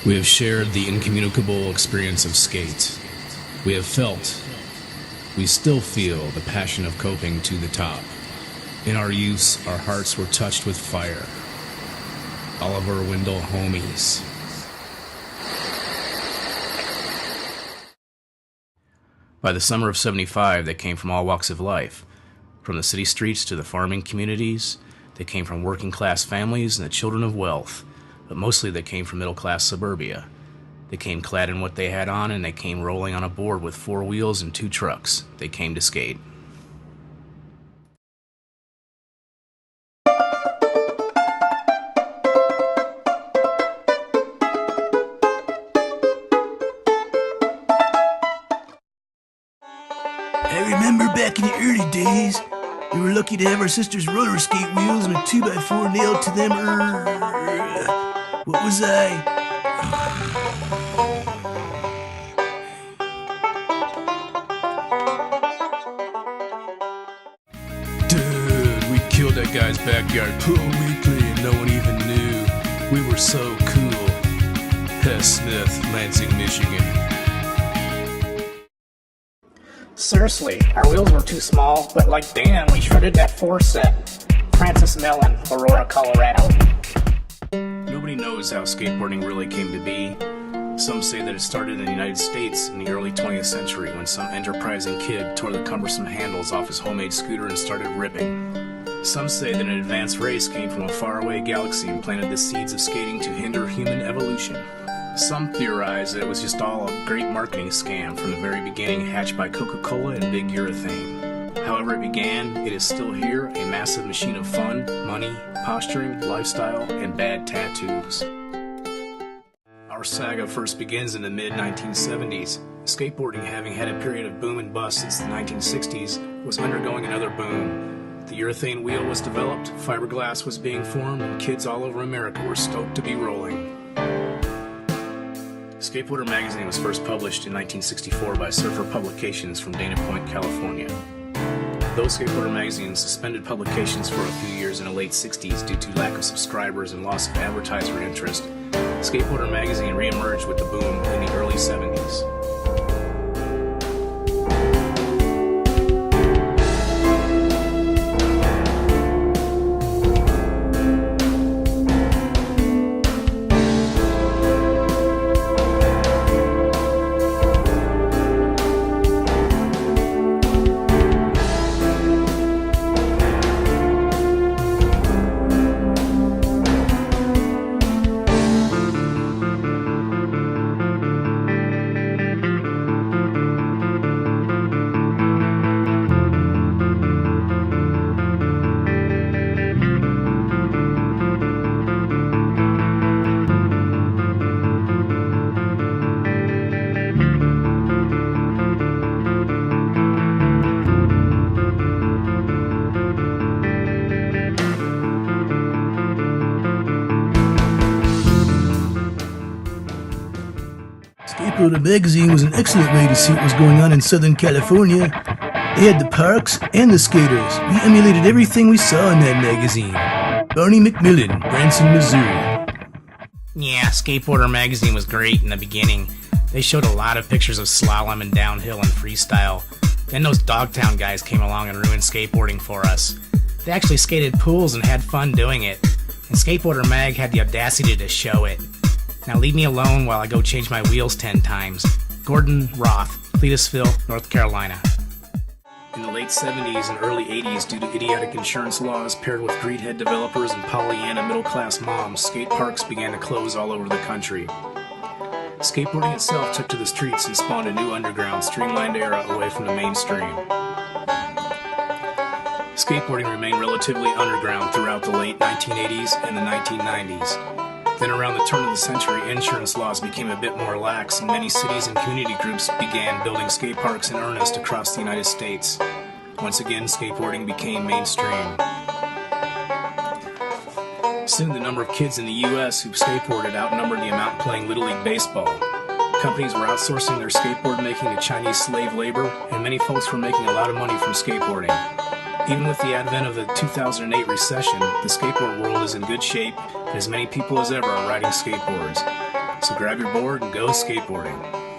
We have shared the incommunicable experience of skate. We have felt, we still feel the passion of coping to the top. In our youth, our hearts were touched with fire. Oliver Wendell homies. By the summer of '75, they came from all walks of life. From the city streets to the farming communities. They came from working class families and the children of wealth. But mostly they came from middle class suburbia. They came clad in what they had on, and they came rolling on a board with 4 wheels and 2 trucks. They came to skate. I remember back in the early days, we were lucky to have our sister's roller skate wheels and a 2x4 nailed to them. What was I? Dude, we killed that guy's backyard pool weekly and no one even knew. We were so cool. Hess Smith, Lansing, Michigan. Seriously, our wheels were too small, but like damn, we shredded that 4 set. Francis Mellon, Aurora, Colorado. Nobody knows how skateboarding really came to be. Some say that it started in the United States in the early 20th century when some enterprising kid tore the cumbersome handles off his homemade scooter and started ripping. Some say that an advanced race came from a faraway galaxy and planted the seeds of skating to hinder human evolution. Some theorize that it was just all a great marketing scam from the very beginning, hatched by Coca-Cola and Big Urethane. However it began, it is still here, a massive machine of fun, money, posturing, lifestyle, and bad tattoos. Our saga first begins in the mid-1970s. Skateboarding, having had a period of boom and bust since the 1960s, was undergoing another boom. The urethane wheel was developed, fiberglass was being formed, and kids all over America were stoked to be rolling. Skateboarder magazine was first published in 1964 by Surfer Publications from Dana Point, California. Though Skateboarder magazine suspended publications for a few years in the late 60s due to lack of subscribers and loss of advertiser interest, Skateboarder magazine re-emerged with the boom in the early 70s. Skateboarder magazine was an excellent way to see what was going on in Southern California. They had the parks and the skaters. We emulated everything we saw in that magazine. Barney McMillan, Branson, Missouri. Yeah, Skateboarder magazine was great in the beginning. They showed a lot of pictures of slalom and downhill and freestyle. Then those Dogtown guys came along and ruined skateboarding for us. They actually skated pools and had fun doing it. And Skateboarder mag had the audacity to show it. Now leave me alone while I go change my wheels 10 times. Gordon Roth, Cletusville, North Carolina. In the late 70s and early 80s, due to idiotic insurance laws paired with greedhead developers and Pollyanna middle-class moms, skate parks began to close all over the country. Skateboarding itself took to the streets and spawned a new underground, streamlined era away from the mainstream. Skateboarding remained relatively underground throughout the late 1980s and the 1990s. Then around the turn of the century, insurance laws became a bit more lax, and many cities and community groups began building skate parks in earnest across the United States. Once again, skateboarding became mainstream. Soon the number of kids in the U.S. who skateboarded outnumbered the amount playing Little League Baseball. Companies were outsourcing their skateboard making to Chinese slave labor, and many folks were making a lot of money from skateboarding. Even with the advent of the 2008 recession, the skateboard world is in good shape, and as many people as ever are riding skateboards. So grab your board and go skateboarding.